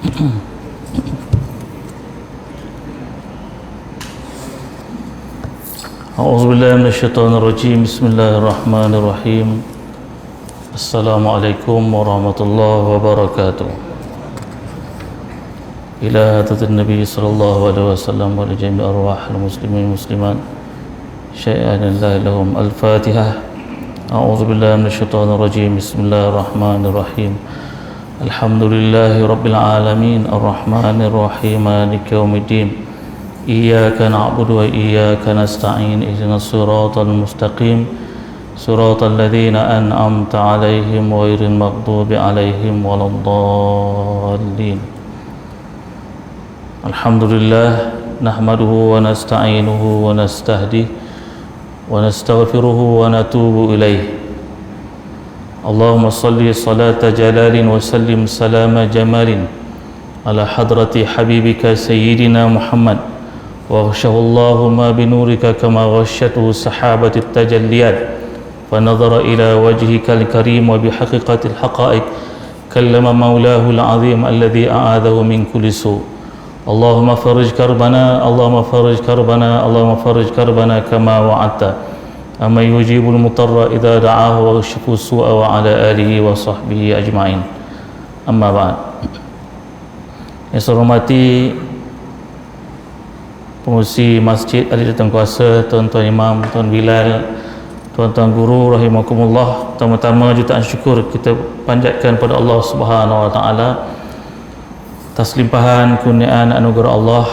A'udzubillahi minasyaitonirrajim. Bismillahirrahmanirrahim. Assalamualaikum warahmatullahi wabarakatuh. Ila hadratin Nabi sallallahu alaihi wasallam wa li jami'i arwahil muslimin muslimat syai'an lillahi lahum. Al-Fatihah. A'udzubillahi minasyaitonirrajim. Bismillahirrahmanirrahim. Alhamdulillahi rabbil alamin arrahmanir rahim maliki yaumiddin. Iyyaka na'budu wa iyyaka nasta'in ihdinas siratal mustaqim siratal ladzina an'amta 'alaihim ghairil maghdubi 'alaihim waladdallin. Alhamdulillah nahmaduhu wa nasta'inuhu wa nastahdihi wa nastaghfiruhu wa natubu ilaih. Allahumma salli salata jalalin wa sallim salama jamalin ala hadrati habibika sayyidina Muhammad وغشه الله ما بنورك كما غشته سحابة التجليات فنظر إلى وجهك الكريم وبحقيقة الحقائق كلم مولاه العظيم الذي أعاذه من كل سوء. اللهم فرج كربنا اللهم فرج كربنا اللهم فرج كربنا كما وعدت أما يجيب المضطر إذا دعاه ويكشف السوء وعلى آله وصحبه أجمعين. أما بعد. Yang saya hormati pengurusi masjid, ahli datang kuasa, tuan-tuan imam, tuan Bilal, tuan-tuan guru rahimakumullah. Pertama-tama jutaan syukur kita panjatkan pada Allah Subhanahu wa taala atas limpahan kurniaan anugerah Allah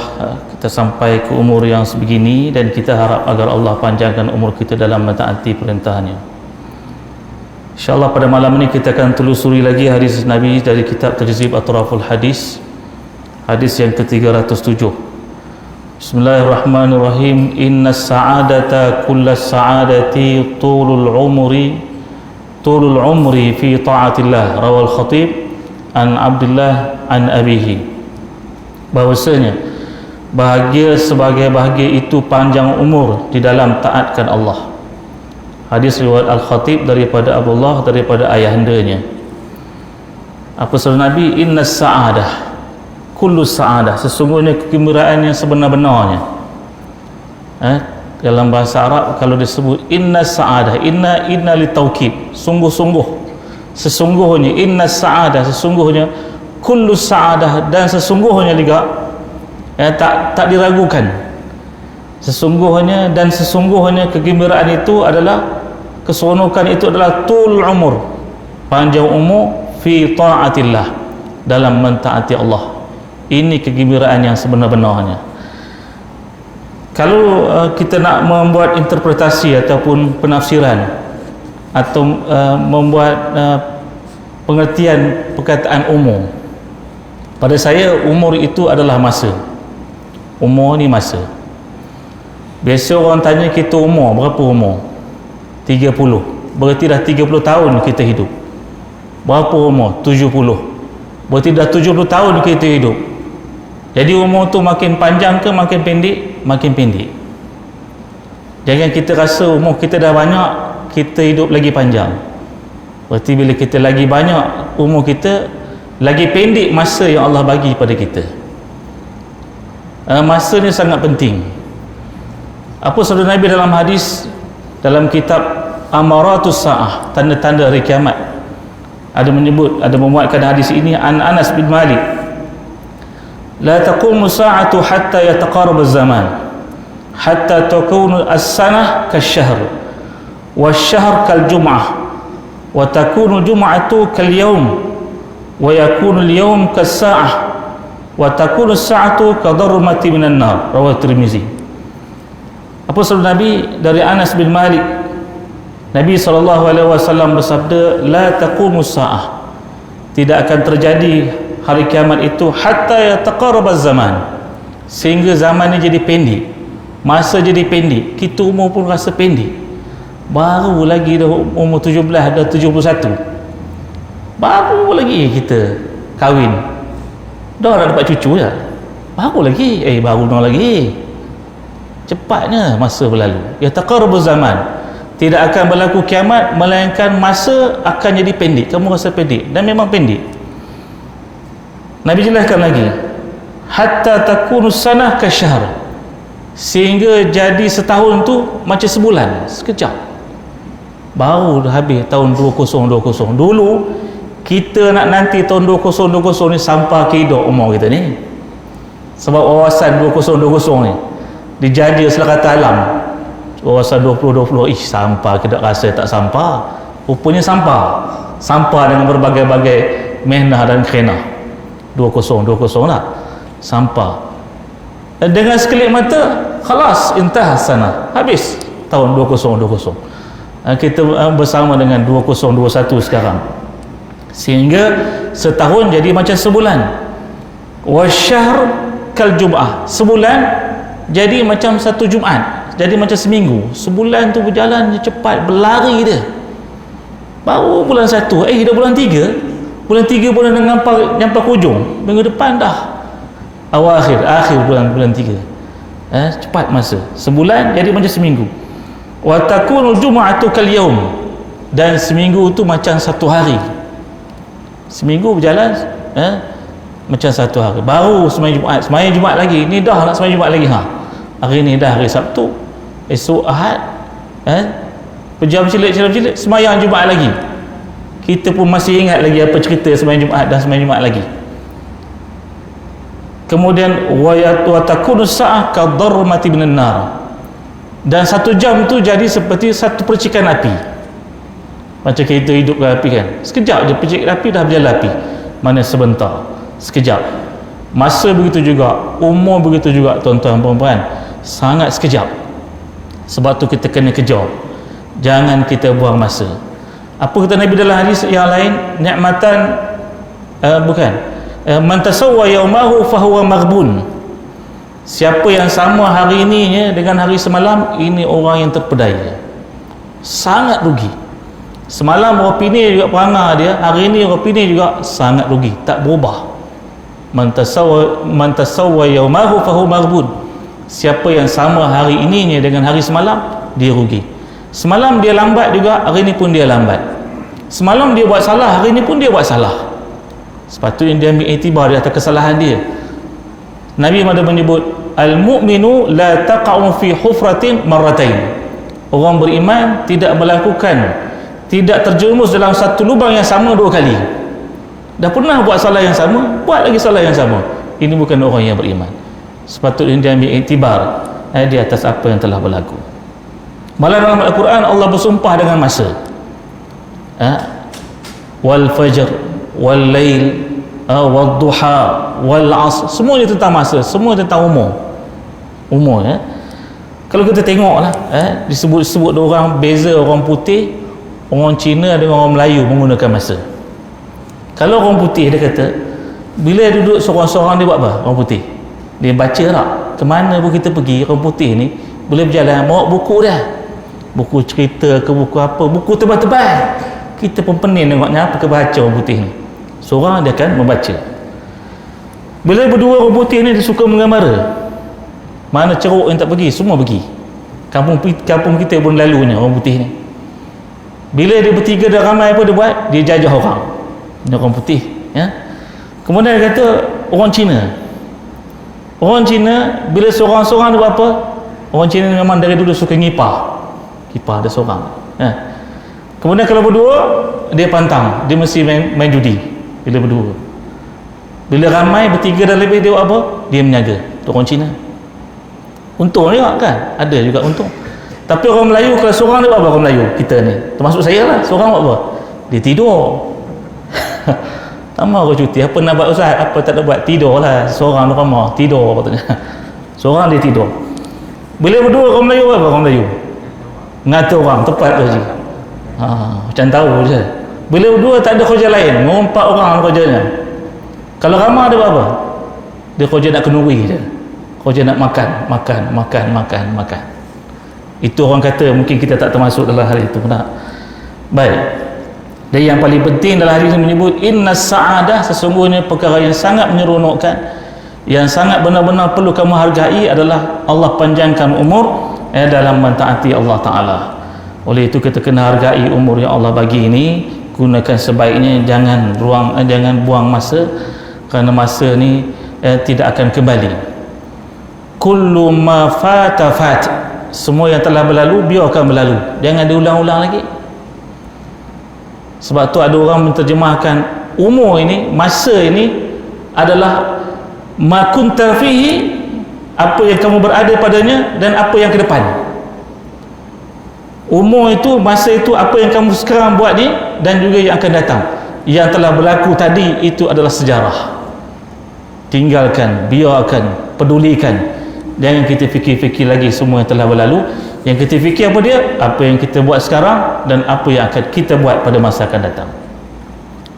kita sampai ke umur yang sebegini, dan kita harap agar Allah panjangkan umur kita dalam mentaati perintahnya. InsyaAllah pada malam ini kita akan telusuri lagi hadis Nabi dari kitab Tajzib Atraful Hadis, hadis yang ke-307. Bismillahirrahmanirrahim. Inna sa'adata kulla sa'adati tulul umri fi ta'atillah. Rawal Khatib an Abdullah an abihi. Bahwasanya bahagia sebagai bahagia itu panjang umur di dalam taatkan Allah. Hadis riwayat Al-Khatib daripada Abdullah daripada ayahandanya. Apa sabda Nabi? Inna sa'adah kullu sa'adah, sesungguhnya kegembiraan yang sebenar-benarnya. Dalam bahasa Arab kalau disebut inna sa'adah, inna li taukid, sungguh-sungguh, sesungguhnya, inna sa'adah, sesungguhnya, kullu sa'adah, dan sesungguhnya juga, tak diragukan, sesungguhnya dan sesungguhnya kegembiraan itu adalah, keseronokan itu adalah tul umur, panjang umur, fi ta'atillah, dalam mentaati Allah. Ini kegembiraan yang sebenar-benarnya. Kalau kita nak membuat interpretasi ataupun penafsiran atau membuat pengertian perkataan umur, pada saya umur itu adalah masa. Umur ni masa. Biasa orang tanya kita umur, berapa umur? 30. Berarti dah 30 tahun kita hidup. Berapa umur? 70. Berarti dah 70 tahun kita hidup. Jadi umur tu makin panjang ke makin pendek? Makin pendek. Jangan kita rasa umur kita dah banyak, kita hidup lagi panjang. Berarti bila kita lagi banyak umur kita, lagi pendek masa yang Allah bagi pada kita. Masa ni sangat penting. Apa sabda Nabi dalam hadis, dalam kitab Amaratus Sa'ah, tanda-tanda hari kiamat, ada menyebut, ada memuatkan hadis ini an Anas bin Malik. La taqumu sa'atu hatta yataqarrab az-zaman hatta takunu as-sanah kasy-syahr wasy-syahr kal-jum'ah wa takunu al-jum'atu kal-yawm wa yakunu al-yawm kas-sa'ah wa takunu as-sa'atu kadarmati minan nar. Rawah Tirmizi. Apa sabda Nabi dari Anas bin Malik? Nabi SAW bersabda, la taqumu sa'ah, tidak akan terjadi hari kiamat itu hatta yataqarrab az-zaman, sehingga zaman ni jadi pendek, masa jadi pendek, kita umur pun rasa pendek. Baru lagi dah umur 17, dah 71, baru lagi kita kahwin, dah dapat cucu je, baru lagi cepatnya masa berlalu. Yataqarrab az-zaman, tidak akan berlaku kiamat melainkan masa akan jadi pendek. Kamu rasa pendek, dan memang pendek. Nabi jelaskan lagi, hatta takunu sanah kasyahr, sehingga jadi setahun tu macam sebulan, sekejap. Baru dah habis tahun 2020. Dulu kita nak nanti tahun 2020 ni sampai kehidup umur kita ni, sebab wawasan 2020 ni dijaja selakata alam. Wawasan 2020 sampai kita rasa tak sampai, rupanya sampai dengan berbagai-bagai mehnah dan khenah. 2020 lah sampai, dengan sekelip mata khalas intah sana, habis tahun 2020. Kita bersama dengan 2021 sekarang, sehingga setahun jadi macam sebulan. Wasyahr kal jum'ah, sebulan jadi macam satu Jumaat, jadi macam seminggu. Sebulan tu berjalan cepat, berlari dia. Baru bulan 1, dah bulan 3. Bulan 3 bulan nyampai ke hujung, minggu depan dah akhir bulan 3. Cepat masa. Sebulan jadi macam seminggu. Wa takunul jum'atu kal yaum, dan seminggu tu macam satu hari. Seminggu berjalan macam satu hari. Baru sembahyang Jumaat lagi, ni dah nak sembahyang Jumaat lagi. Hari ni dah hari Sabtu, esok Ahad, pejam cilik sembahyang Jumaat lagi. Kita pun masih ingat lagi apa cerita sembahyang Jumaat dan sembahyang Jumaat lagi. Kemudian wa takunu sa'ah kadarmati minan nar, dan 1 jam tu jadi seperti satu percikan api. Macam kita hidup ke api kan, sekejap je percikan api dah berjalan api. Mana sebentar, sekejap. Masa begitu juga, umur begitu juga tuan-tuan puan-puan, sangat sekejap. Sebab tu kita kena kejar, jangan kita buang masa. Apa kata Nabi dalam hadis yang lain? Ni'matan man tasawwa yaumahu fahuwa maghbun. Siapa yang sama hari ini dengan hari semalam, ini orang yang terpedaya, sangat rugi. Semalam orang Pini juga perangai dia, hari ini orang Pini juga sangat rugi, tak berubah. Man tasawwa yaumahu fahuwa maghbun. Siapa yang sama hari ini dengan hari semalam, dia rugi. Semalam dia lambat juga, hari ini pun dia lambat. Semalam dia buat salah, hari ini pun dia buat salah. Sepatutnya dia ambil iktibar di atas kesalahan dia. Nabi ada menyebut, al-mu'minu la taqa'u fi hufratin marratain. Orang beriman tidak terjerumus dalam satu lubang yang sama 2 kali. Dah pernah buat salah yang sama, buat lagi salah yang sama. Ini bukan orang yang beriman. Sepatutnya dia ambil iktibar di atas apa yang telah berlaku. Malah dalam Al-Quran Allah bersumpah dengan masa. Wal fajr wal lail wal duha wal asr, semuanya tentang masa, semua tentang umur. Kalau kita tengoklah, disebut orang beza orang putih, orang Cina dengan orang Melayu menggunakan masa. Kalau orang putih, dia kata bila duduk seorang-seorang dia buat apa? Orang putih dia baca tak? Kemana pun kita pergi, orang putih ni boleh berjalan bawa buku dah, buku cerita ke buku apa, buku tebal-tebal. Kita pun pening tengoknya apa ke baca orang putih ni. Seorang dia akan membaca. Bila berdua orang putih ni dia suka menggambar. Mana ceruk yang tak pergi, semua pergi. Kampung kita pun lalunya orang putih ni. Bila dia bertiga dah ramai apa dia buat? Dia jajah orang. Ini orang putih, ya. Kemudian dia kata orang Cina. Orang Cina bila seorang-seorang dia buat apa? Orang Cina memang dari dulu suka ngipah. Kipah dia seorang. Kemudian kalau berdua dia pantang, dia mesti main judi. Bila berdua, bila ramai bertiga dan lebih dia buat apa? Dia menjaga. Itu orang Cina. Untung juga kan, ada juga untung. Tapi orang Melayu kalau seorang dia buat apa? Orang Melayu kita ni, termasuk saya lah, seorang buat apa? Dia tidur. Tak mahu aku cuti, apa nak buat Ustaz? Apa tak nak buat? Tidur lah. Seorang di rumah tidur patutnya. Seorang dia tidur. Bila berdua orang Melayu apa? Orang Melayu ngatur orang, tepat tu je. Macam tahu je. Bila berdua tak ada kerja lain, mengumpat orang kerjanya. Kalau ramah dia buat apa? Dia kerja nak kenuri je. Kerja nak makan. Itu orang kata mungkin kita tak termasuk dalam hal itu. Benar. Baik. Dan yang paling penting dalam hadis ini menyebut inna sa'adah, sesungguhnya perkara yang sangat menyeronokkan, yang sangat benar-benar perlu kamu hargai adalah Allah panjangkan umur dalam mentaati Allah Ta'ala. Oleh itu kita kena hargai umur yang Allah bagi ini, gunakan sebaiknya, jangan buang masa, kerana masa ni tidak akan kembali. Kullu ma fata fat, semua yang telah berlalu biarkan berlalu, jangan diulang-ulang lagi. Sebab tu ada orang menterjemahkan umur ini, masa ini adalah ma kunta fihi, apa yang kamu berada padanya dan apa yang ke depan. Umur itu, masa itu, apa yang kamu sekarang buat ni dan juga yang akan datang. Yang telah berlaku tadi itu adalah sejarah. Tinggalkan, biarkan, pedulikan. Jangan kita fikir-fikir lagi semua yang telah berlalu. Yang kita fikir apa dia? Apa yang kita buat sekarang dan apa yang akan kita buat pada masa akan datang.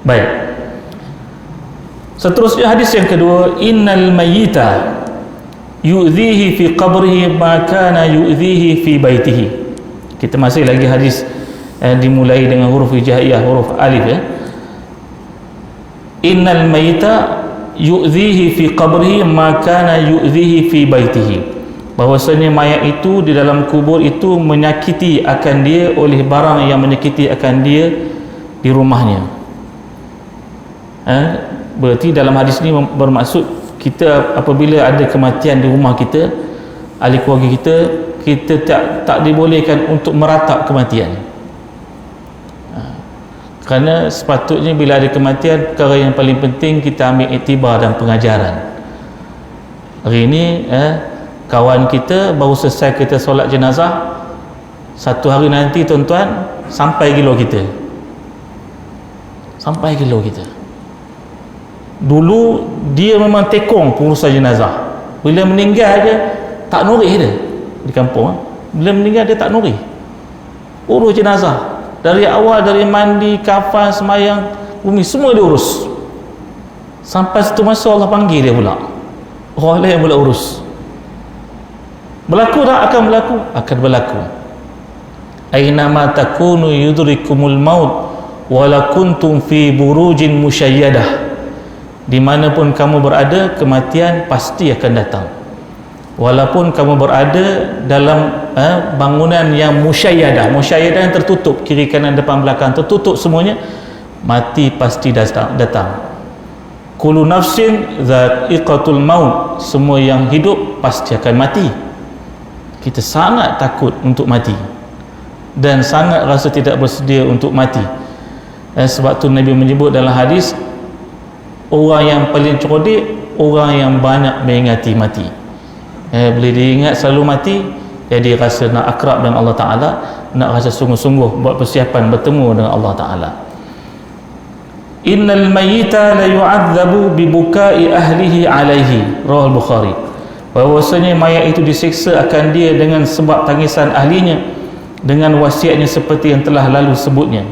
Baik. Seterusnya hadis yang kedua, innal mayyita yu'dhihi fi qabrihi ma kana yu'dhihi fi baitihi. Kita masih lagi hadis dimulai dengan huruf hijaiyah, huruf alif ya. Innal mayyita yu'dhihi fi qabrihi ma kana yu'dhihi fi baitihi. Bahwasanya mayat itu di dalam kubur itu menyakiti akan dia oleh barang yang menyakiti akan dia di rumahnya. Berarti dalam hadis ini bermaksud kita apabila ada kematian di rumah kita, ahli keluarga kita tak dibolehkan untuk meratap kematian. Kerana sepatutnya bila ada kematian, perkara yang paling penting kita ambil iktibar dan pengajaran. Hari ini kawan kita baru selesai kita solat jenazah, satu hari nanti tuan-tuan sampai kilo kita. Dulu dia memang tekong pengurusan jenazah. Bila meninggal je tak nurih dia di kampung. Bila meninggal dia tak nurih, urus jenazah dari awal, dari mandi, kafan, semayang, bumi, semua dia urus. Sampai satu masa Allah panggil dia pula, orang lain pula urus. Berlaku tak? Akan berlaku. Aina ma takunu yudrikumul maut wala kuntum fi burujin musyayyadah. Di mana pun kamu berada, kematian pasti akan datang. Walaupun kamu berada dalam bangunan yang musyayyadah yang tertutup, kiri kanan depan belakang tertutup semuanya, mati pasti datang. Kullu nafsin dha'iqatul maut, semua yang hidup pasti akan mati. Kita sangat takut untuk mati dan sangat rasa tidak bersedia untuk mati. Sebab tu Nabi menyebut dalam hadis, orang yang paling cerdik orang yang banyak mengingati mati. Bila dia ingat selalu mati, jadi rasa nak akrab dengan Allah Ta'ala, nak rasa sungguh-sungguh buat persiapan bertemu dengan Allah Ta'ala. Innal mayyita la yu'adzabu bibukai ahlihi alaihi, rawal Bukhari. Bahawasanya mayat itu disiksa akan dia dengan sebab tangisan ahlinya, dengan wasiatnya seperti yang telah lalu sebutnya.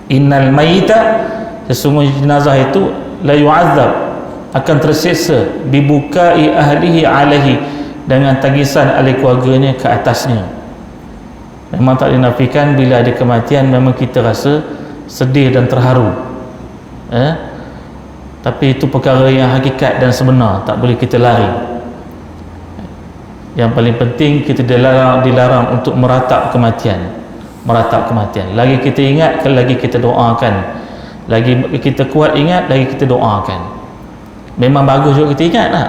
Innal mayyita, sesungguhnya jenazah itu la yu'adzab, akan tersiksa, bibukai ahlihi alaihi, dengan tangisan ahli keluarganya ke atasnya. Memang tak dinafikan bila ada kematian memang kita rasa sedih dan terharu, tapi itu perkara yang hakikat dan sebenar, tak boleh kita lari. Yang paling penting kita dilarang untuk meratap kematian. Lagi kita ingat, lagi kita doakan. Lagi kita kuat ingat, lagi kita doakan. Memang bagus juga kita ingat tak?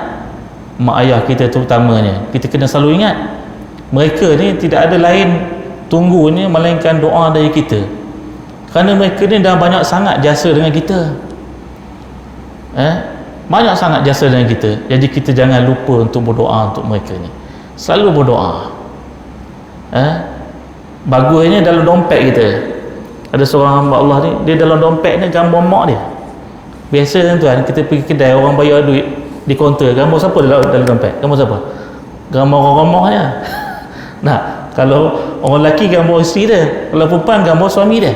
Mak ayah kita terutamanya, kita kena selalu ingat. Mereka ni tidak ada lain tunggunya melainkan doa dari kita. Kerana mereka ni dah banyak sangat jasa dengan kita. Banyak sangat jasa dengan kita. Jadi kita jangan lupa untuk berdoa untuk mereka ni. Selalu berdoa. Bagusnya dalam dompet kita, ada seorang hamba Allah ni, dia dalam dompet ni gambar mak dia. Biasa tuan, kita pergi kedai, orang bayar duit di kaunter, gambar siapa dalam dompet? Gambar siapa? Gambar orang rumah je. Nah, kalau orang lelaki gambar isteri dia, kalau perempuan gambar suami dia.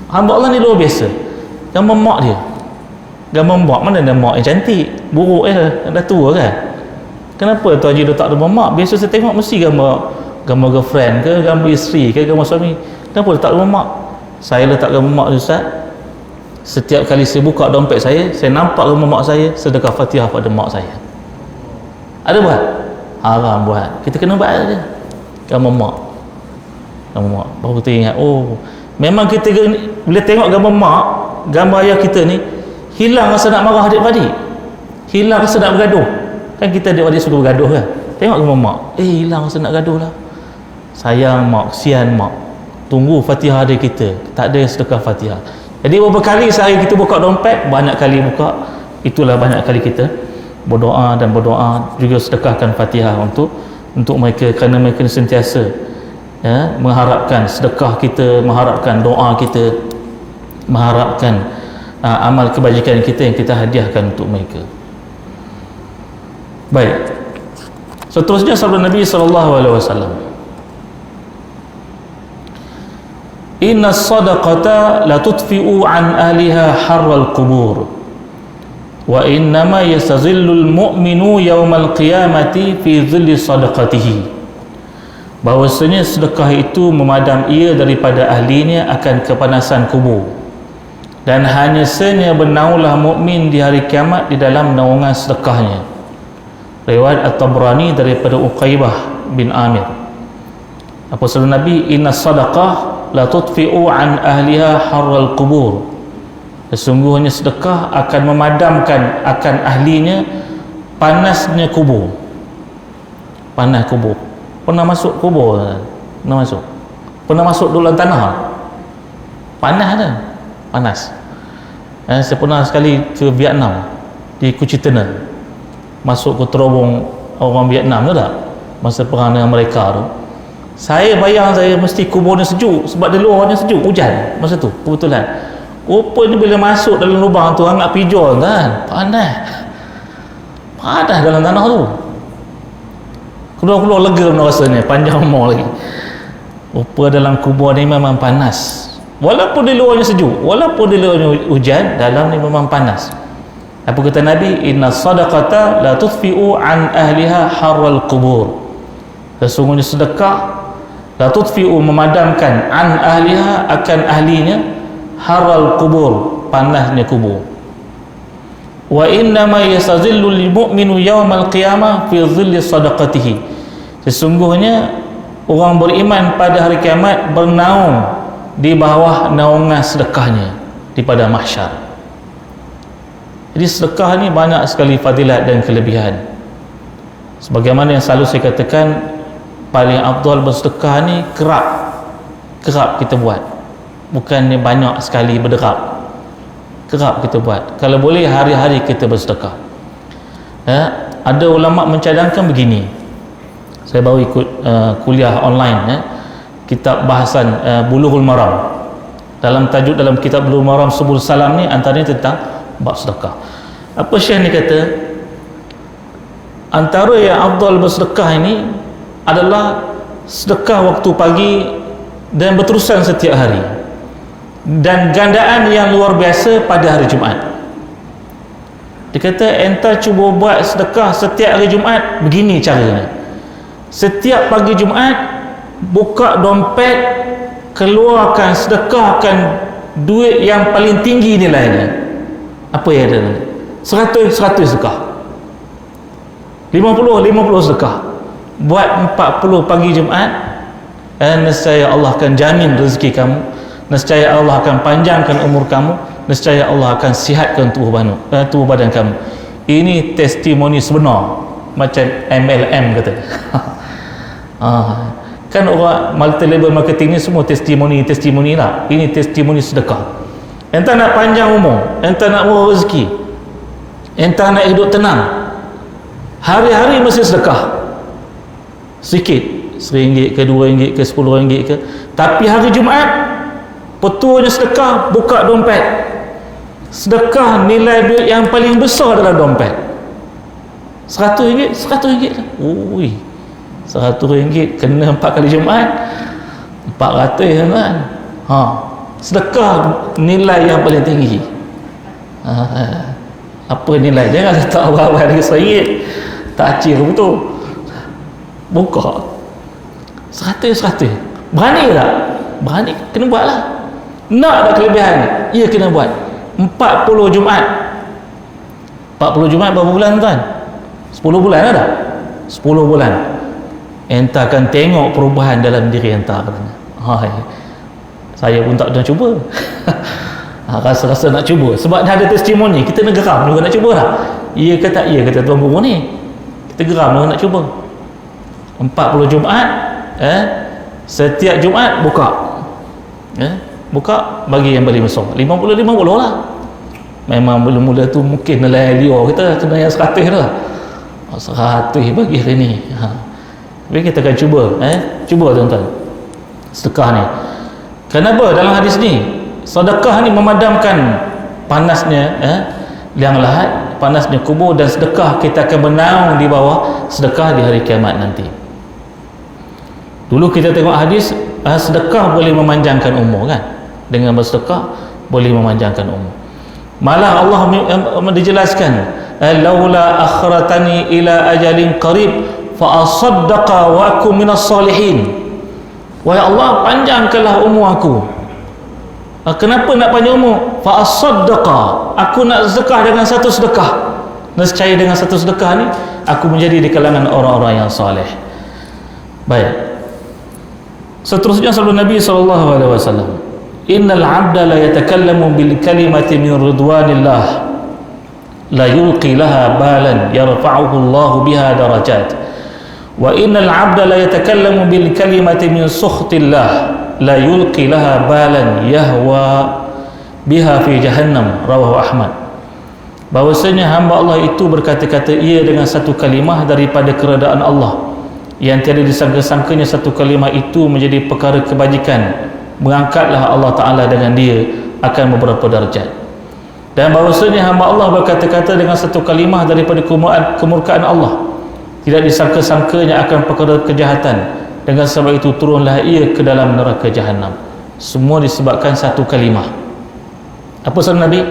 Hamba Allah ni luar biasa, gambar mak dia. Gambar mak, mana ada mak yang cantik, buruk dah tua kan. Kenapa Tuan Haji letak gambar mak? Biasa saya tengok mesti gambar girlfriend ke, gambar isteri ke, gambar suami. Kenapa letak gambar mak? Saya letak gambar mak ni Ustaz. Setiap kali saya buka dompet saya nampak gambar mak saya, sedekah Fatihah pada mak saya. Ada buat? Haram buat. Kita kena buat aja. Gambar mak. Baru kita ingat, oh, memang kita bila tengok gambar mak, gambar ayah kita ni, hilang rasa nak marah adik-beradik, hilang rasa nak bergaduh. Kan kita adik-beradik suka bergaduh kan, tengok rumah mak, hilang rasa nak gaduh lah. Sayang mak, kesian mak, tunggu Fatihah adik kita, tak ada sedekah Fatihah. Jadi beberapa kali sehari kita buka dompet, banyak kali buka, itulah banyak kali kita berdoa dan berdoa, juga sedekahkan Fatihah untuk mereka, kerana mereka sentiasa mengharapkan sedekah kita, mengharapkan doa kita, mengharapkan amal kebajikan kita yang kita hadiahkan untuk mereka. Baik, seterusnya sabda Nabi SAW, inna sadaqata la tudfi'u an ahliha harral qubur wa innama yastazillul mu'minu yawmal qiyamati fi zilli sadaqatihi. Bahawasanya sedekah itu memadam ia daripada ahlinya akan kepanasan kubur, dan hanya senya bernaulah mukmin di hari kiamat di dalam naungan sedekahnya. Riwayat At-Tabrani daripada Uqaibah bin Amir. Apa sabda Nabi? Inna sadaqah la tudfi'u an ahliha harral qubur. Sesungguhnya sedekah akan memadamkan akan ahlinya panasnya kubur. Panas kubur. Pernah masuk kubur? Pernah masuk? Pernah masuk dalam tanah? Panas kan? Panas. Saya pernah sekali ke Vietnam, di Kuchitana, masuk ke terowong orang Vietnam tu tak, masa perang dengan mereka tu. Saya bayang saya mesti kuburnya sejuk, sebab di luarnya sejuk, hujan masa tu kebetulan. Rupanya bila masuk dalam lubang tu, hangat pijol kan, panas dalam tanah tu. Keluar lega mana rasanya, panjang umur lagi. Rupa dalam kubur ni memang panas, walaupun di luarnya sejuk, walaupun di luarnya hujan, dalam ni memang panas. Apa kata Nabi? Inna sadaqata la tudfi'u an ahliha harral qubur. Sesungguhnya sedekah la tudfi'u memadamkan an ahliha akan ahlinya harral qubur, panasnya kubur. Wa innama yastazillu lil mu'minu yawmal qiyamah fi dhilli sadaqatihi. Sesungguhnya orang beriman pada hari kiamat bernaung di bawah naungan sedekahnya di pada mahsyar. Jadi sedekah ni banyak sekali fadilat dan kelebihan. Sebagaimana yang selalu saya katakan, paling afdal bersedekah ni kerap kita buat, bukannya banyak sekali berderap. Kerap kita buat. Kalau boleh hari-hari kita bersedekah. Ada ulama mencadangkan begini. Saya baru ikut kuliah online, kitab bahasan Bulughul Maram. Dalam tajuk dalam kitab Bulughul Maram Subul Salam ni, antaranya tentang bab sedekah. Apa Syekh ni kata? Antara yang afdal bersedekah ini adalah sedekah waktu pagi dan berterusan setiap hari, dan gandaan yang luar biasa pada hari Jumaat. Dia kata, entah cuba buat sedekah setiap hari Jumaat, begini caranya. Setiap pagi Jumaat, buka dompet, keluarkan, sedekahkan duit yang paling tinggi nilainya. Apa yang ada? 100 sedekah, 50 sedekah. Buat 40 pagi Jumaat, dan nescaya Allah akan jamin rezeki kamu, nescaya Allah akan panjangkan umur kamu, nescaya Allah akan sihatkan tubuh badan kamu. Ini testimoni sebenar, macam MLM kata. Kan orang multi-level marketing ni semua testimoni lah. Ini testimoni sedekah. Entah nak panjang umur, entah nak murah rezeki, entah nak hidup tenang, hari-hari mesti sedekah sikit, RM1 ke RM2 ke RM10 ke. Tapi hari Jumaat, petuanya sedekah, buka dompet, sedekah nilai duit yang paling besar dalam dompet. RM100 lah. Ui, RM100 kena 4 kali Jumaat, 400 kan. Sedekah nilai yang paling tinggi. Apa nilai? Jangan letak awal-awal RM100, tak acir betul. Buka RM100. Berani tak? Berani, kena buat lah. Nak tak kelebihan? Ya, kena buat. 40 Jumaat. 40 Jumaat berapa bulan tuan? 10 bulan ada? 10 bulan. Entah akan tengok perubahan dalam diri entah katanya. Saya pun tak pernah cuba. Rasa-rasa nak cuba sebab dah ada testimoni, kita nak geram juga nak cuba tak? Ya ke tak ya kata tuan guru ni, kita geram juga nak cuba. 40 Jumaat setiap Jumaat buka buka bagi yang beli besar 50 lah. Memang mula-mula tu mungkin nilai liar kita kena yang 100 dah, 100 bagi hari ni. Tapi kita akan cuba cuba tuan-tuan sedekah ni. Kenapa dalam hadis ni sedekah ni memadamkan panasnya liang lahat, panasnya kubur, dan sedekah kita akan bernaung di bawah sedekah di hari kiamat nanti. Dulu kita tengok hadis sedekah boleh memanjangkan umur kan, dengan bersedekah boleh memanjangkan umur. Malah Allah dijelaskan laula akhratani ila ajalin qarib fa asaddaqa wa akum minas salihin. Wahai Allah, panjangkanlah umur aku. Kenapa nak panjang umur? Fa asaddaqa, aku nak sedekah dengan satu sedekah. Nescaya dengan satu sedekah ni aku menjadi di kalangan orang-orang yang soleh. Baik. Seterusnya sabda Nabi SAW, innal abda la yatakallamu bil kalimati min ridwanillah la yulqi laha balan yarfa'uhu Allah biha darajat, wa innal abda la yatakallamu bil kalimati min sukhtillah la yulqi laha balan yahwa biha fi jahannam, rawahu Ahmad. Bahwasanya hamba Allah itu berkata-kata ia dengan satu kalimah daripada keredaan Allah, yang tiada disangka-sangkanya satu kalimah itu menjadi perkara kebajikan, mengangkatlah Allah Ta'ala dengan dia akan beberapa darjat. Dan bahawasanya hamba Allah berkata-kata dengan satu kalimah daripada kemurkaan Allah, tidak disangka-sangkanya akan perkara kejahatan, dengan sebab itu turunlah ia ke dalam neraka Jahannam. Semua disebabkan satu kalimah. Apa sabda Nabi?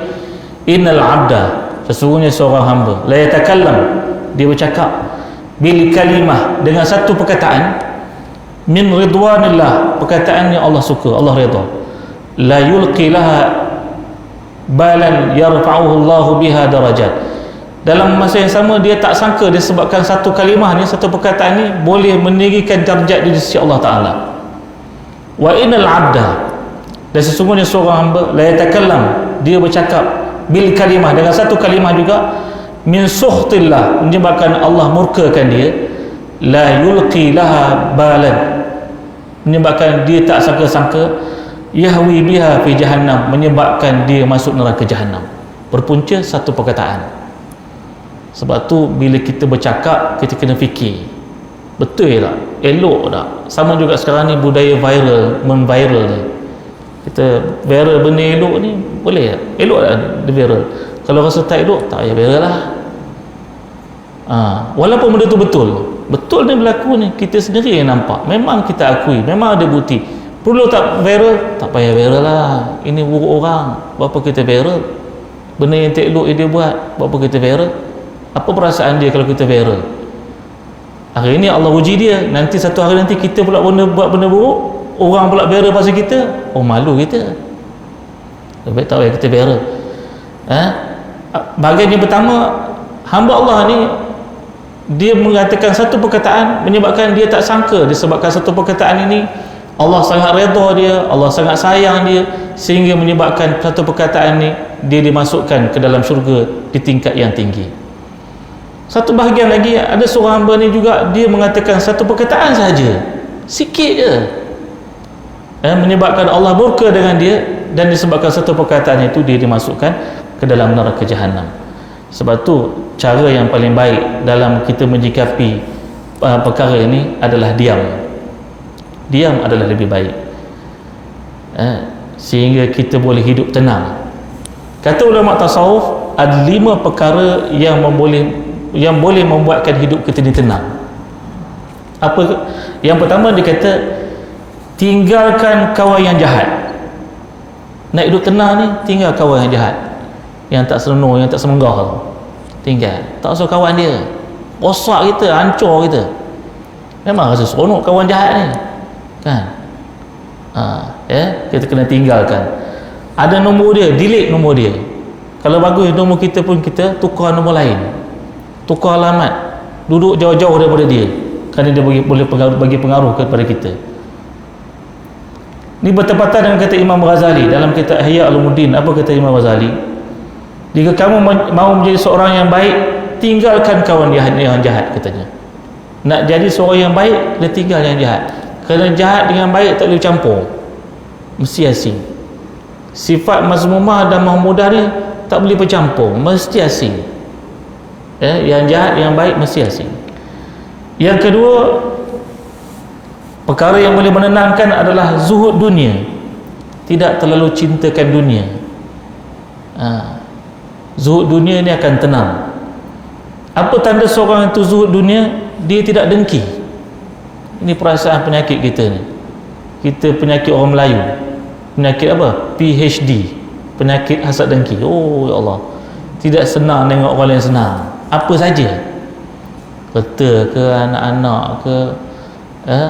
Innal abda, sesungguhnya seorang hamba, la yatakallam, dia bercakap, bil kalimah, dengan satu perkataan, min ridwanillah, perkataan yang Allah suka, Allah redha, la yulqi laha balan yarfa'uhu Allah biha darajat. Dalam masa yang sama dia tak sangka disebabkan satu kalimah ni, satu perkataan ni boleh meninggikan darjat di sisi Allah Ta'ala. Wa innal abda, dan sesungguhnya seorang hamba, la yatakallam, dia bercakap, bil kalimah, dengan satu kalimah juga, min sukhtillah, menyebabkan Allah murkakan dia, la yulqi laha balan, menyebabkan dia tak sangka-sangka, yahwi biha fi jahannam, menyebabkan dia masuk neraka Jahannam. Berpunca satu perkataan. Sebab tu bila kita bercakap, kita kena fikir betul tak, elok tak. Sama juga sekarang ni budaya viral, memviral ni, kita viral benda elok ni, boleh tak? Elok tak dia viral? Kalau rasa tak elok, tak payah viral lah. Walaupun benda tu betul ni berlaku ni, kita sendiri yang nampak, memang kita akui, memang ada bukti. Perlu tak viral? Tak payah viral lah. Ini buruk orang, berapa kita viral? Benda yang tak elok dia buat, berapa kita viral? Apa perasaan dia kalau kita viral? Hari ni Allah uji dia, nanti satu hari nanti kita pula buat benda buruk, orang pula viral pasal kita, malu kita. Lebih baik tak payah kita viral. Bahagian yang pertama, hamba Allah ni dia mengatakan satu perkataan, menyebabkan dia tak sangka, disebabkan satu perkataan ini Allah sangat redha dia, Allah sangat sayang dia, sehingga menyebabkan satu perkataan ni dia dimasukkan ke dalam syurga di tingkat yang tinggi. Satu bahagian lagi, ada seorang hamba ni juga, dia mengatakan satu perkataan saja, sikit je, menyebabkan Allah murka dengan dia, dan disebabkan satu perkataan itu dia dimasukkan ke dalam neraka Jahannam. Sebab tu cara yang paling baik dalam kita menyikapi perkara ini adalah diam. Diam adalah lebih baik, sehingga kita boleh hidup tenang. Kata ulama tasawuf, ada 5 perkara yang boleh membuatkan hidup kita ni tenang. Apa? Yang pertama dia kata, tinggalkan kawan yang jahat. Nak hidup tenang ni, tinggal kawan yang jahat, yang tak seronok, yang tak semenggah tu, tinggal. Tak usah kawan dia, rosak kita, hancur kita. Memang rasa seronok kawan jahat ni kan. Kita kena tinggalkan. Ada nombor dia, delete nombor dia. Kalau bagus nombor kita pun, kita tukar nombor lain, tukar alamat, duduk jauh-jauh daripada dia, kerana dia boleh bagi pengaruh kepada kita. Ini bertepatan dengan kata Imam Ghazali dalam kitab Ihya Ulumuddin. Apa kata Imam Ghazali? Jika kamu mau menjadi seorang yang baik, tinggalkan kawan yang jahat, katanya. Nak jadi seorang yang baik, dia tinggal yang jahat. Kerana jahat dengan baik tak boleh campur, mesti asing. Sifat mazmumah dan mahmudah ni tak boleh bercampur, mesti asing. Yang jahat, yang baik mesti asing. Yang kedua, perkara yang boleh menenangkan adalah zuhud dunia, tidak terlalu cintakan dunia. Zuhud dunia ni akan tenang. Apa tanda seorang itu zuhud dunia? Dia tidak dengki. Ini perasaan penyakit kita ni. Kita penyakit orang Melayu. Penyakit apa? PhD, penyakit hasad dengki. Oh ya Allah, tidak senang tengok orang lain senang, apa saja, kereta ke, anak-anak ke,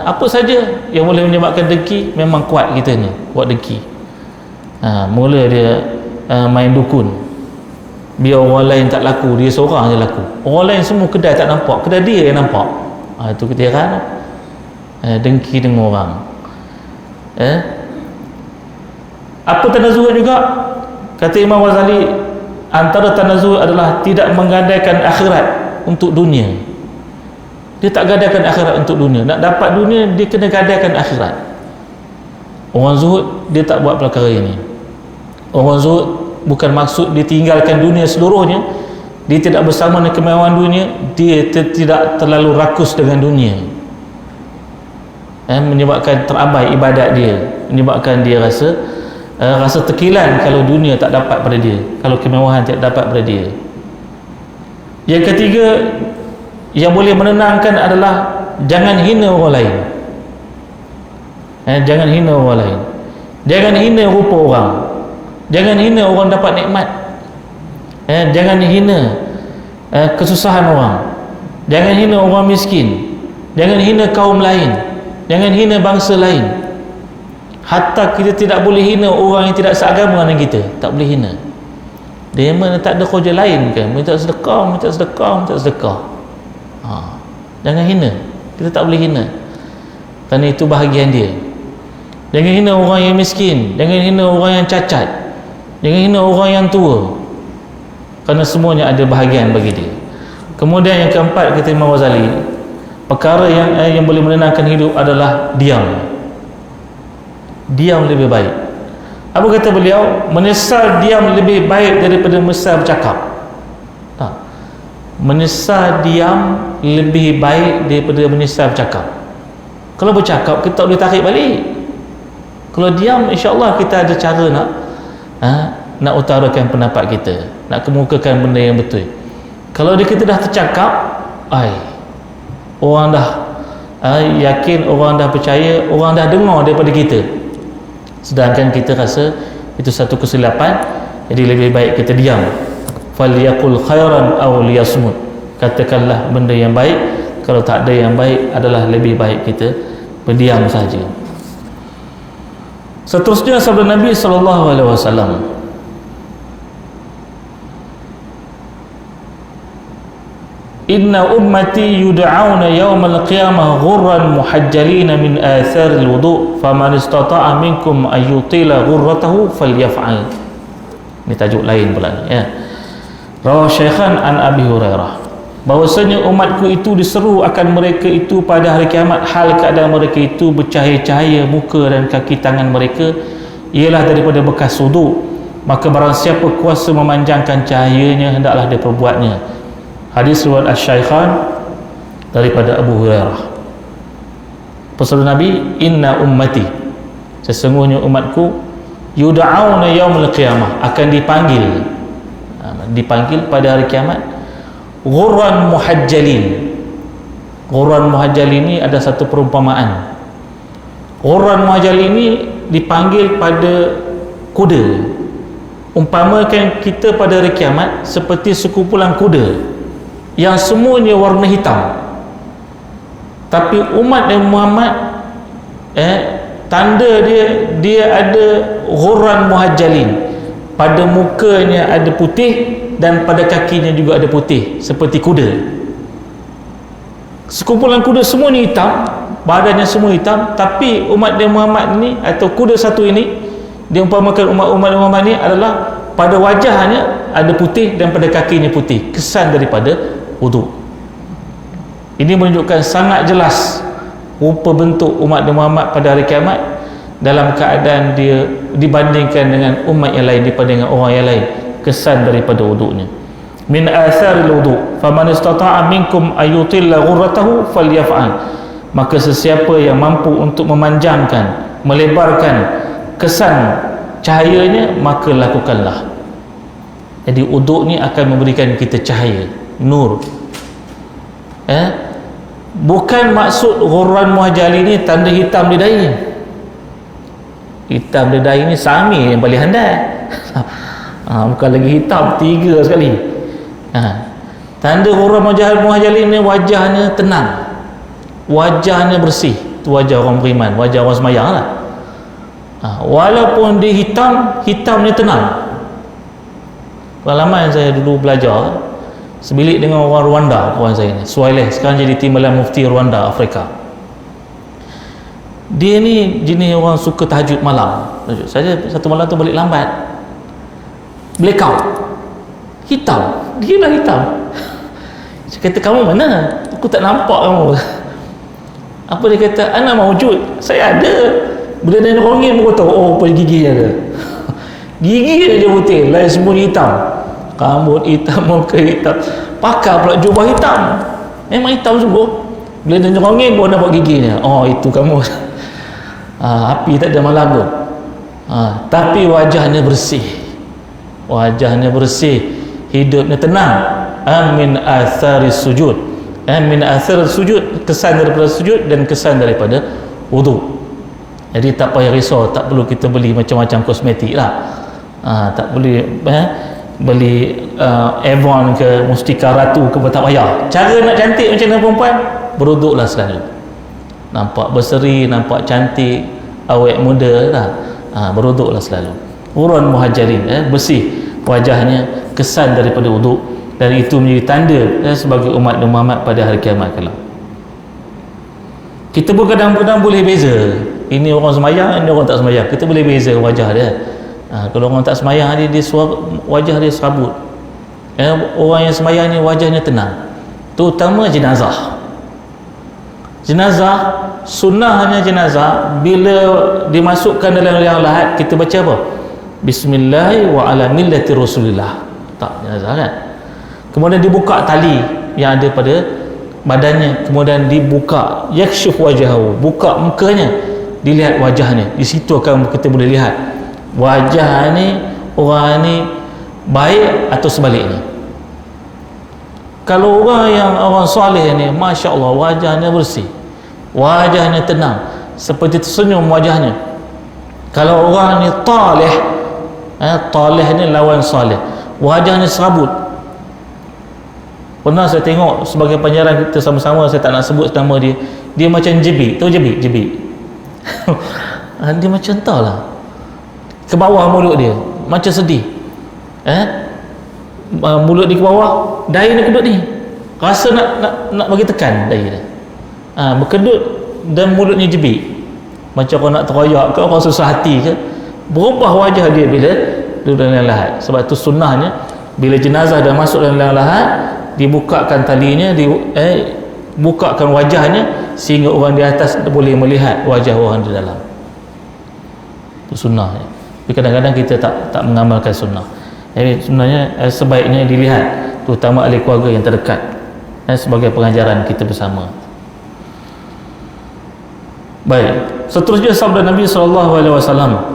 apa saja yang boleh menyebabkan dengki, memang kuat kita ni, kuat dengki. Mula dia main dukun, biar orang lain tak laku, dia seorang je laku, orang lain semua kedai tak nampak, kedai dia yang nampak. Itu kita heran. Dengki dengan orang. Apa tanda zuhud juga? Kata Imam Ghazali, antara tanda zuhud adalah tidak menggadaikan akhirat untuk dunia. Dia tak gadaikan akhirat untuk dunia. Nak dapat dunia, dia kena gadaikan akhirat. Orang zuhud, dia tak buat perkara ini. Orang zuhud bukan maksud dia tinggalkan dunia seluruhnya, dia tidak bersama dengan kemewahan dunia, dia tidak terlalu rakus dengan dunia, menyebabkan terabai ibadat dia, menyebabkan dia rasa tekilan kalau dunia tak dapat pada dia, kalau kemewahan tidak dapat pada dia. Yang ketiga yang boleh menenangkan adalah jangan hina orang lain. Jangan hina orang lain, jangan hina rupa orang, jangan hina orang dapat nikmat, jangan hina kesusahan orang, jangan hina orang miskin, jangan hina kaum lain, jangan hina bangsa lain. Hatta kita tidak boleh hina orang yang tidak seagama dengan kita, tak boleh hina. Dia mana tak ada kerja lain kan, minta sedekah. Jangan hina, kita tak boleh hina, kerana itu bahagian dia. Jangan hina orang yang miskin, jangan hina orang yang cacat, jangan hina orang yang tua, kerana semuanya ada bahagian bagi dia. Kemudian yang keempat, kata Imam Ghazali, perkara yang boleh menenangkan hidup adalah diam. Diam lebih baik. Apa kata beliau? Menyesal diam lebih baik daripada menyesal bercakap. Menyesal diam lebih baik daripada menyesal bercakap. Kalau bercakap kita tak boleh tarik balik. Kalau diam, insya-Allah kita ada cara nak utarakan pendapat kita, nak kemukakan benda yang betul. Kalau kita dah tercakap, orang dah yakin, orang dah percaya, orang dah dengar daripada kita, sedangkan kita rasa itu satu kesilapan. Jadi lebih baik kita diam. Falyaqul khairan aw liyasmut, katakanlah benda yang baik, kalau tak ada yang baik adalah lebih baik kita berdiam saja. Seterusnya sabda Nabi SAW, inna ummati yud'auna yawmal qiyamah ghurran muhajjalina min atharil wudu' faman istata'a minkum an yutila ghurratahu falyaf'al. Ini tajuk lain pula ni, ya. Rawah Syaikhan an Abi Hurairah, bahwasanya umatku itu diseru akan mereka itu pada hari kiamat, hal keadaan mereka itu bercahaya-cahaya muka dan kaki tangan mereka ialah daripada bekas wudu', maka barang siapa kuasa memanjangkan cahayanya hendaklah dia perbuatnya. Hadis riwayat Asy-Syaikhan daripada Abu Hurairah. Pesan Nabi, inna ummati, sesungguhnya umatku, yud'auna yaumul qiyamah, akan dipanggil pada hari kiamat, ghurran muhajjalin. Ghurran muhajjalin ini ada satu perumpamaan. Ghurran muhajjalin ini dipanggil pada kuda. Umpamakan kita pada hari kiamat seperti sekumpulan kuda yang semuanya warna hitam, tapi umat Nabi Muhammad tanda dia ada ghurran muhajjalin, pada mukanya ada putih dan pada kakinya juga ada putih seperti kuda. Sekumpulan kuda semuanya hitam, badannya semua hitam, tapi umat dia Muhammad ni atau kuda satu ini dia umpamakan umat Muhammad ni adalah pada wajahnya ada putih dan pada kakinya putih, kesan daripada wuduk. Ini menunjukkan sangat jelas rupa bentuk umat Muhammad pada hari kiamat dalam keadaan dia dibandingkan dengan umat yang lain, daripada dengan orang yang lain, kesan daripada wuduknya. Min atharil wudu faman istata'a minkum ayutilla ghurratahu falyaf'al. Maka sesiapa yang mampu untuk memanjangkan, melebarkan kesan cahayanya, maka lakukanlah. Jadi wuduk ni akan memberikan kita cahaya, nur. Bukan maksud ghurran muhajali ni tanda hitam di dahi. Hitam di dahi ni Sami yang paling handai. Bukan lagi hitam 3 sekali. Tanda ghurran muhajali ni wajahnya tenang, wajahnya bersih. Itu wajah orang beriman, wajah orang semayang lah. Walaupun dia hitam, hitamnya tenang. Pengalaman saya dulu belajar sebilik dengan orang Rwanda, kawan saya ni Suaileh, sekarang jadi timbalan mufti Rwanda, Afrika. Dia ni jenis orang suka tahajud malam. Saya satu malam tu balik lambat, blackout, hitam, dia lah hitam. Saya kata, kamu mana? Aku tak nampak kamu. Apa dia kata? Ana mawujud, saya ada. Bila dia rongin pun tahu, oh pada gigi dia ada. Gigi dia putih, lain semua hitam. Rambut hitam, muka hitam, pakai pula jubah hitam, memang hitam sungguh. Bila dia nyerongin pun nampak giginya. Oh, itu kamu. Api tak ada malam tu. Tapi wajahnya bersih, wajahnya bersih, hidupnya tenang. Min athari sujud, min athari sujud, kesan daripada sujud dan kesan daripada wuduk. Jadi tak payah risau, tak perlu kita beli macam-macam kosmetik lah. Tak boleh beli Avon ke Mustika Ratu ke, tak payah. Cara nak cantik macam mana perempuan, beruduklah selalu, nampak berseri, nampak cantik, awet muda lah. Beruduklah selalu. Urun muhajirin, bersih wajahnya, kesan daripada wuduk, dan itu menjadi tanda sebagai umat Muhammad pada hari kiamat kelak. Kita pun kadang-kadang boleh beza, ini orang semayang, ini orang tak semayang, kita boleh beza wajah dia. Kalau orang tak semayang dia wajah dia serabut. Orang yang semayang ni wajahnya tenang, terutama jenazah. Jenazah, sunnahnya jenazah bila dimasukkan dalam liang lahat, kita baca apa? Bismillah wa ala millati Rasulillah. Tak jenazah kan? Kemudian dibuka tali yang ada pada badannya, kemudian dibuka yakshuf wajahu, buka mukanya, dilihat wajahnya. Di situ akan kita boleh lihat wajah ni, orang ni baik atau sebaliknya. Kalau orang yang orang soleh ni, Masya Allah, wajahnya bersih, wajahnya tenang, seperti tersenyum wajahnya. Kalau orang ni taleh, taleh ni lawan soleh, wajahnya serabut. Pernah saya tengok sebagai penyiaran kita sama-sama, saya tak nak sebut nama dia, dia macam jebik, tahu jebik? Dia macam entahlah, ke bawah mulut dia macam sedih, mulut dia ke bawah, dahi dia kedut ni, rasa nak bagi tekan dahi dia, berkedut, dan mulutnya jebik, macam orang nak teroyak ke, orang susah hati ke. Berubah wajah dia bila duduk dalam lahat. Sebab tu sunnahnya bila jenazah dah masuk dalam lahat, dibukakan talinya, bukakan wajahnya, sehingga orang di atas boleh melihat wajah orang di dalam. Itu sunnahnya. Tapi kadang-kadang kita tak mengamalkan sunnah. Jadi sebenarnya sebaiknya dilihat, terutama ahli keluarga yang terdekat, sebagai pengajaran kita bersama. Baik, seterusnya sabda Nabi SAW,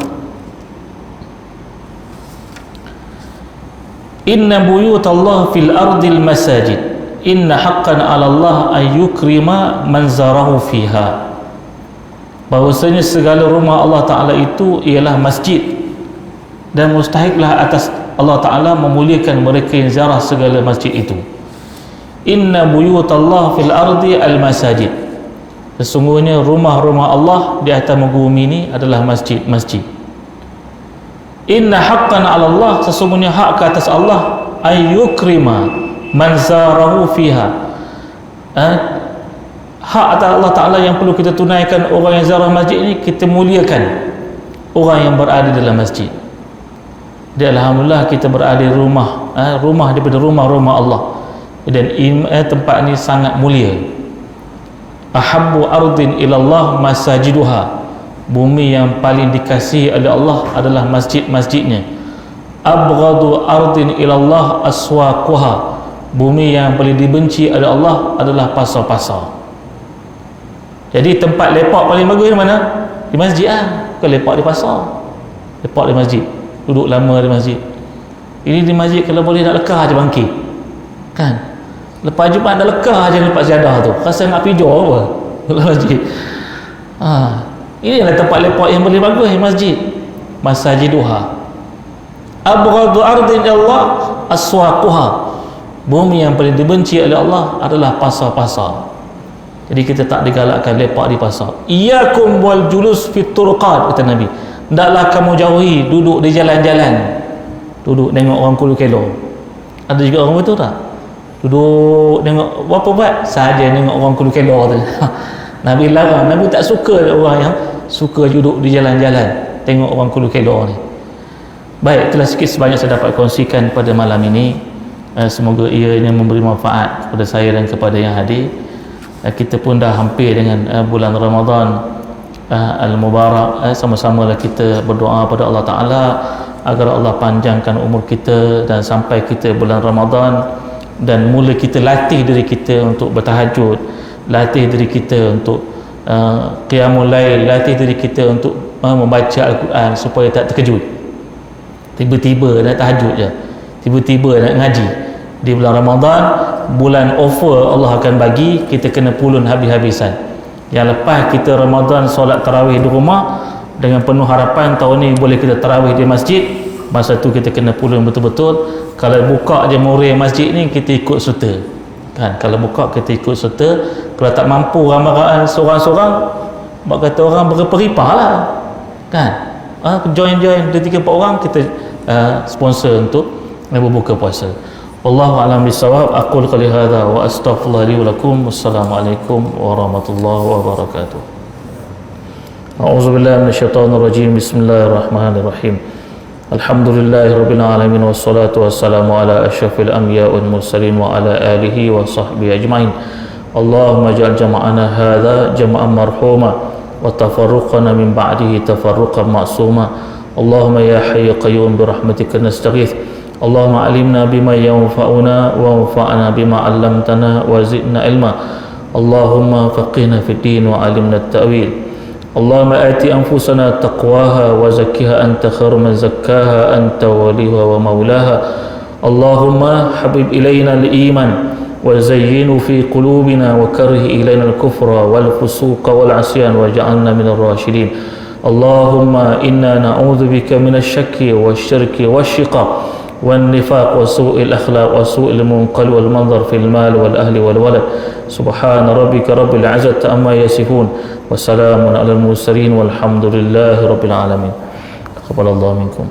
inna buyutallah fil ardil masajid, inna haqqan 'ala Allah ay yukrima man zarahu fiha. Bahwasanya segala rumah Allah Ta'ala itu ialah masjid, dan mustahiklah atas Allah Ta'ala memuliakan mereka yang ziarah segala masjid itu. Inna buyutallah fil ardi al masajid, sesungguhnya rumah-rumah Allah di atas muka bumi ini adalah masjid-masjid. Inna haqqan 'ala Allah, sesungguhnya hak ke atas Allah, ay yukrima man zarahu fiha, hak atas Allah Ta'ala yang perlu kita tunaikan orang yang ziarah masjid ini, kita muliakan orang yang berada dalam masjid. Dan alhamdulillah kita berada di rumah, rumah daripada rumah-rumah Allah, dan tempat ini sangat mulia. Ahabbu ardin ilallah masajiduha, bumi yang paling dikasihi oleh Allah adalah masjid-masjidnya. Abghadu ardin ilallah aswaquha, bumi yang paling dibenci oleh Allah adalah pasar-pasar. Jadi tempat lepak paling bagus di mana? Di masjid bukan lepak di pasar. Lepak di masjid, duduk lama di masjid. Ini di masjid kalau boleh nak lekah je bangkit, kan? Lepas Jumaat dah lekah je lepas syahadah tu, rasa nak pijo apa dalam masjid. Ini adalah tempat lepak yang paling bagus di masjid. Masajiduha abghadu ardin Allah aswaquha, bumi yang paling dibenci oleh Allah adalah pasar-pasar. Jadi kita tak digalakkan lepak di pasar. Iyyakum wal julus fit turqat, kata Nabi, hendaklah kamu jauhi duduk di jalan-jalan, duduk tengok orang kulu kelo. Ada juga orang betul tak? Duduk tengok apa buat? Saja tengok orang kulu kelo tu. Nabi larang. Nabi tak suka orang yang suka duduk di jalan-jalan tengok orang kulu kelo ni. Baik, itulah sikit sebanyak saya dapat kongsikan pada malam ini. Semoga ia ini memberi manfaat kepada saya dan kepada yang hadir. Kita pun dah hampir dengan bulan Ramadan Al-Mubarak. Sama-samalah kita berdoa pada Allah Ta'ala agar Allah panjangkan umur kita dan sampai kita bulan Ramadan, dan mula kita latih diri kita untuk bertahajud, latih diri kita untuk qiyamul lail, latih diri kita untuk membaca Al-Quran supaya tak terkejut. Tiba-tiba nak tahajud je, tiba-tiba nak ngaji. Di bulan Ramadan, bulan offer Allah akan bagi, kita kena pulun habis-habisan. Yang lepas kita Ramadan solat tarawih di rumah dengan penuh harapan tahun ni boleh kita tarawih di masjid, masa tu kita kena pulun betul-betul. Kalau buka je murid masjid ni, kita ikut serta, kan? Kalau buka kita ikut serta. Kalau tak mampu ramai-ramai seorang-seorang, mak kata orang berperipah lah, kan? Join 2-3-4 orang kita sponsor untuk berbuka puasa. Wallahu a'lam bissawab. Aqul qali hadza wa astaghfirullah li wa lakum. Wassalamualaikum warahmatullahi wabarakatuh. A'udzubillahi minasyaitonir rajim. Bismillahirrahmanirrahim. Alhamdulillahi rabbil alamin, wassalatu wassalamu ala asyrafil anbiya wal mursalin wa ala alihi wa sahbihi ajmain. Allahumma ij'al jama'ana hadza jama'an marhuma wa tafarruqana min ba'dihi tafarruqan ma'suma. Allahumma ya hayyu qayyum bi rahmatika nastaghith. Allahumma alimna bima yanfa'una wa anfa'na bima 'allamtana wa zidna ilma. Allahumma faqihna fid din wa 'allimna at-ta'wil. Allahumma ati anfusana taqwaha wa zakkiha anta khairu man zakkaha anta waliha wa maulaha. Allahumma habib ilayna al-iman wa zayyinhu fi qulubina wa karrih ilayna al-kufra wal fusuqa wal 'asyan waj'alna minal rasyidin. Allahumma inna na'udzu bika minasy syakki wasyirki wasyiqaq والنفاق وسوء الأخلاق وسوء المنقل والمنظر في المال والأهل والولد. سبحان ربك رب العزة عما يصفون وسلام على المرسلين والحمد لله رب العالمين. تقبل الله منكم.